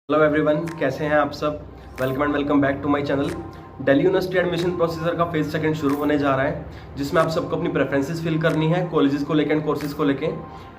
Hello everyone, कैसे हैं आप सब। Welcome and welcome back to my channel. Delhi university admission procedure का फेज सेकंड शुरू होने जा रहा है, जिसमें आप सबको अपनी प्रेफरेंसेस फिल करनी है कॉलेजेस को लेकर एंड कोर्सेज को लेके।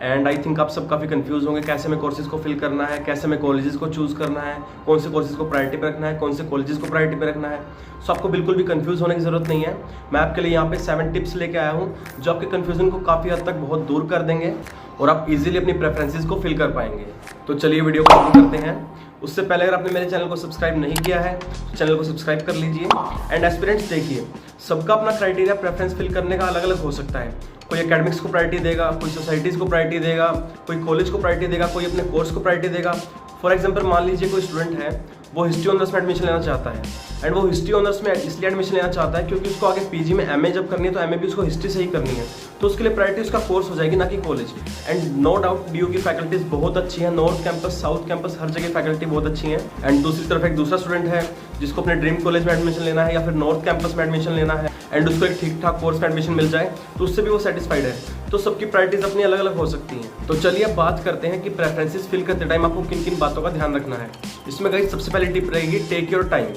एंड आई थिंक आप सब काफ़ी कंफ्यूज होंगे कैसे में कोर्सेज को फिल करना है, कैसे में कॉलेजेस को चूज़ करना है, कौन से कोर्सेज को प्रायोरिटी पे रखना है, कौन से कॉलेजेस को प्रायोरिटी पे रखना है। सो आपको बिल्कुल भी कंफ्यूज होने की ज़रूरत नहीं है। मैं आपके लिए यहाँ पे 7 टिप्स लेके आया हूँ जो आपके कन्फ्यूजन को काफ़ी हद तक बहुत दूर कर देंगे और आप इजीली अपनी प्रेफरेंसेस को फिल कर पाएंगे। तो चलिए वीडियो को शुरू करते हैं। उससे पहले अगर आपने मेरे चैनल को सब्सक्राइब नहीं किया है तो चैनल को सब्सक्राइब कर लीजिए। एंड एस्पिरेंट्स देखिए, सबका अपना क्राइटेरिया प्रेफरेंस फिल करने का अलग अलग हो सकता है। कोई एकेडमिक्स को प्रायोरिटी देगा, कोई सोसाइटीज़ को प्रायोरिटी देगा, कोई कॉलेज को प्रायोरिटी देगा, कोई अपने कोर्स को प्रायोरिटी देगा। फॉर एग्जाम्पल मान लीजिए कोई स्टूडेंट है, वो हिस्ट्री ऑनर्स में एडमिशन लेना चाहता है। एंड वो हिस्ट्री ऑनर्स में इसलिए एडमिशन लेना चाहता है क्योंकि उसको आगे पीजी में एमए जब करनी है तो एमए भी उसको हिस्ट्री से ही करनी है, तो उसके लिए प्रायोरिटी उसका कोर्स हो जाएगी, ना कि college. And no doubt DU की फैकल्टीज बहुत अच्छी है, नॉर्थ कैंपस, साउथ कैंपस, हर जगह फैकल्टी बहुत अच्छी है। एंड दूसरी तरफ एक दूसरा स्टूडेंट है जिसको अपने ड्रीम कॉलेज में एडमिशन लेना है या फिर नॉर्थ कैंपस में एडमिशन लेना है एंड उसको एक ठीक ठाक कोर्स में एडमिशन मिल जाए तो उससे भी वो सेटिस्फाइड है। तो सबकी प्रायोरिटीज अपनी अलग अलग हो सकती हैं। तो चलिए अब बात करते हैं कि प्रेफरेंसेस फिल करते टाइम आपको किन किन बातों का ध्यान रखना है। इसमें गाइस सबसे पहली टिप रहेगी, टेक योर टाइम।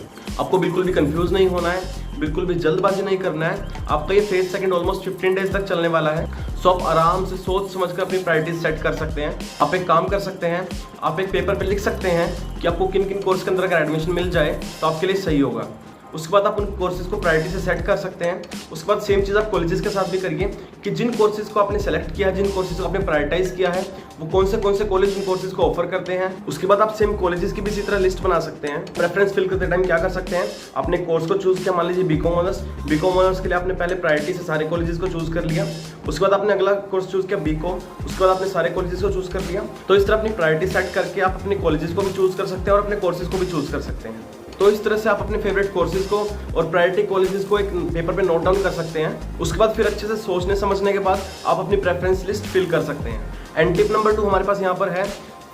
आपको बिल्कुल भी कंफ्यूज नहीं होना है, बिल्कुल भी जल्दबाजी नहीं करना है। आपका ये फेज सेकंड ऑलमोस्ट 15 डेज तक चलने वाला है, सो आप आराम से सोच समझकर अपनी प्रायोरिटीज सेट कर सकते हैं। आप एक काम कर सकते हैं, आप एक पेपर पे लिख सकते हैं कि आपको किन किन कोर्स के अंदर अगर एडमिशन मिल जाए तो आपके लिए सही होगा। उसके बाद आप उन कोर्सेज को प्रायोरिटी से सेट कर सकते हैं। उसके बाद सेम चीज़ आप कॉलेजेस के साथ भी करिए कि जिन कोर्सेज को आपने सेलेक्ट किया है, जिन कोर्सेज को आपने प्रायोरिटाइज किया है, वो कौन से कॉलेज उन कोर्सेज को ऑफर करते हैं। उसके बाद आप सेम कॉलेजेस की भी इसी तरह लिस्ट बना सकते हैं। प्रेफरेंस फिल करते टाइम क्या कर सकते हैं, आपने कोर्स को चूज किया, मान लीजिए बीकॉम ऑनर्स के लिए आपने पहले प्रायोरिटी से सारे कॉलेजेस को चूज कर लिया। उसके बाद आपने अगला कोर्स चूज किया बीकॉम, उसके बाद आपने सारे कॉलेजेस को चूज कर लिया। तो इस तरह अपनी प्रायोरिटी सेट करके आप अपने कॉलेजेस को भी चूज कर सकते हैं और अपने कोर्सेज को भी चूज कर सकते हैं। तो इस तरह से आप अपने फेवरेट कोर्सेज को और प्रायोरिटी कॉलेजेस को एक पेपर पे नोट डाउन कर सकते हैं। उसके बाद फिर अच्छे से सोचने समझने के बाद आप अपनी प्रेफरेंस लिस्ट फिल कर सकते हैं। एंड टिप नंबर 2 हमारे पास यहाँ पर है,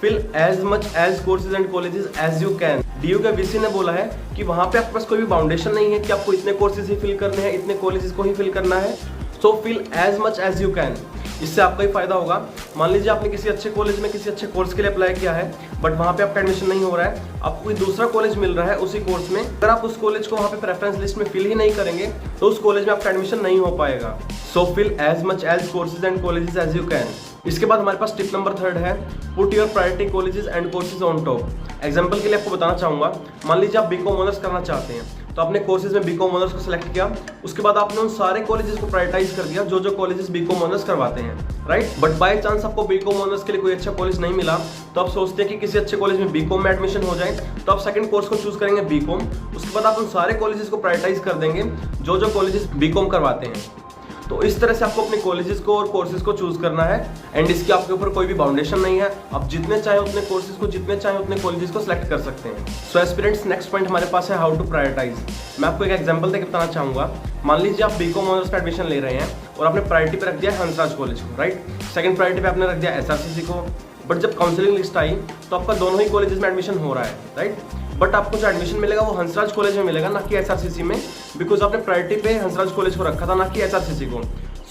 fill as much as courses and colleges as you can. DU के वीसी ने बोला है कि वहाँ पे आपके पास कोई भी बाउंडेशन नहीं है कि आपको इतने कोर्सेज ही फिल करने हैं, इतने कॉलेजेस को ही फिल करना है। So fill as much as you can. इससे आपका ही फायदा होगा। मान लीजिए आपने किसी अच्छे कॉलेज में किसी अच्छे कोर्स के लिए अप्लाई किया है, बट वहाँ पे आपका एडमिशन नहीं हो रहा है, आपको कोई दूसरा कॉलेज मिल रहा है उसी कोर्स में। अगर आप उस कॉलेज को वहाँ पे प्रेफरेंस लिस्ट में फिल ही नहीं करेंगे तो उस कॉलेज में आपका एडमिशन नहीं हो पाएगा। So fill as much as courses and colleges as you can. इसके बाद हमारे पास टिप नंबर 3 है, put your priority colleges and courses on top. Example के लिए आपको बताना चाहूँगा, मान लीजिए आप बीकॉम ऑनर्स करना चाहते हैं तो आपने कोर्सेज में बीकॉम ऑनर्स को सिलेक्ट किया। उसके बाद आपने उन सारे कॉलेजेस को प्रायोरिटाइज कर दिया जो कॉलेजेस बीकॉम ऑनर्स करवाते हैं, राइट। बट बाय चांस आपको बीकॉम ऑनर्स के लिए कोई अच्छा कॉलेज नहीं मिला तो आप सोचते हैं कि किसी अच्छे कॉलेज में बीकॉम में एडमिशन हो जाए, तो आप सेकंड कोर्स को चूज करेंगे बीकॉम। उसके बाद आप उन सारे कॉलेजेस को प्रायोरिटाइज कर देंगे जो कॉलेजेस बीकॉम करवाते हैं। तो इस तरह से आपको अपने कॉलेजेस को और कोर्सेज को चूज करना है। एंड इसके आपके ऊपर कोई भी बाउंडेशन नहीं है, आप जितने चाहे उतने कोर्सेज को, जितने चाहे उतने कॉलेजेस को सिलेक्ट कर सकते हैं। सो एस्पिरेंट्स, नेक्स्ट पॉइंट हमारे पास है हाउ टू प्रायोरिटाइज। मैं आपको एक एग्जांपल देकर बताना चाहूँगा। मान लीजिए आप बीकॉम ऑनर्स में एडमिशन ले रहे हैं और आपने प्रायोरिटी पे रख दिया हंसराज कॉलेज को, राइट। सेकंड प्रायोरिटी पे आपने रख दिया एसआरसीसी को। बट जब काउंसलिंग लिस्ट आई तो आपका दोनों ही कॉलेजेस में एडमिशन हो रहा है, राइट। बट आपको जो एडमिशन मिलेगा वो हंसराज कॉलेज में मिलेगा, ना कि एसआरसीसी में, बिकॉज आपने प्रायोरिटी पे हंसराज कॉलेज को रखा था, ना कि एसआरसीसी को।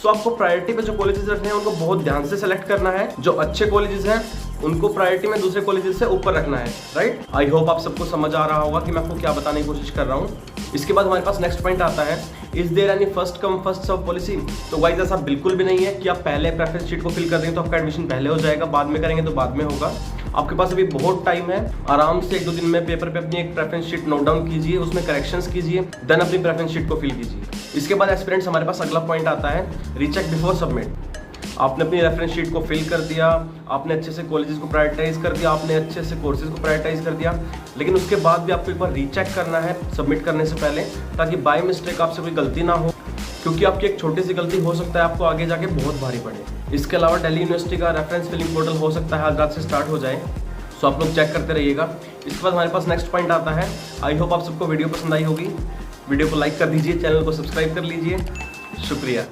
सो आपको प्रायोरिटी पे जो कॉलेजेस रखने हैं उनको बहुत ध्यान से सेलेक्ट करना है। जो अच्छे कॉलेजेस हैं उनको प्रायोरिटी में दूसरे कॉलेजेस से ऊपर रखना है, राइट। आई होप आप सबको समझ आ रहा होगा कि मैं आपको क्या बताने की कोशिश कर रहा हूँ। इसके बाद हमारे पास नेक्स्ट पॉइंट आता है, is there any first come first serve policy. तो गाइस ऐसा बिल्कुल भी नहीं है कि आप पहले प्रेफरेंस शीट को फिल कर देंगे तो आपका एडमिशन पहले हो जाएगा, बाद में करेंगे तो बाद में होगा। आपके पास अभी बहुत टाइम है, आराम से 1-2 दिन में पेपर पे अपनी एक प्रेफरेंस शीट नोट डाउन कीजिए, उसमें करेक्शंस कीजिए, देन अपनी प्रेफरेंस शीट को फिल कीजिए। इसके बाद एस्पिरेंट्स हमारे पास अगला पॉइंट आता है, रीचेक बिफोर सबमिट। आपने अपनी रेफरेंस शीट को फिल कर दिया, आपने अच्छे से कॉलेजेस को प्रायोरिटाइज कर दिया, आपने अच्छे से कोर्सेज को प्रायोरिटाइज कर दिया, लेकिन उसके बाद भी आपको एक बार रीचेक करना है सबमिट करने से पहले, ताकि बाय मिस्टेक आपसे कोई गलती ना हो, क्योंकि आपकी एक छोटी सी गलती हो सकता है आपको आगे जाके बहुत भारी पड़े। इसके अलावा दिल्ली यूनिवर्सिटी का रेफरेंस फिलिंग पोर्टल हो सकता है आज रात से स्टार्ट हो जाए, सो आप लोग चेक करते रहिएगा। इसके बाद हमारे पास नेक्स्ट पॉइंट आता है, आई होप आप सबको वीडियो पसंद आई होगी। वीडियो को लाइक कर दीजिए, चैनल को सब्सक्राइब कर लीजिए। शुक्रिया।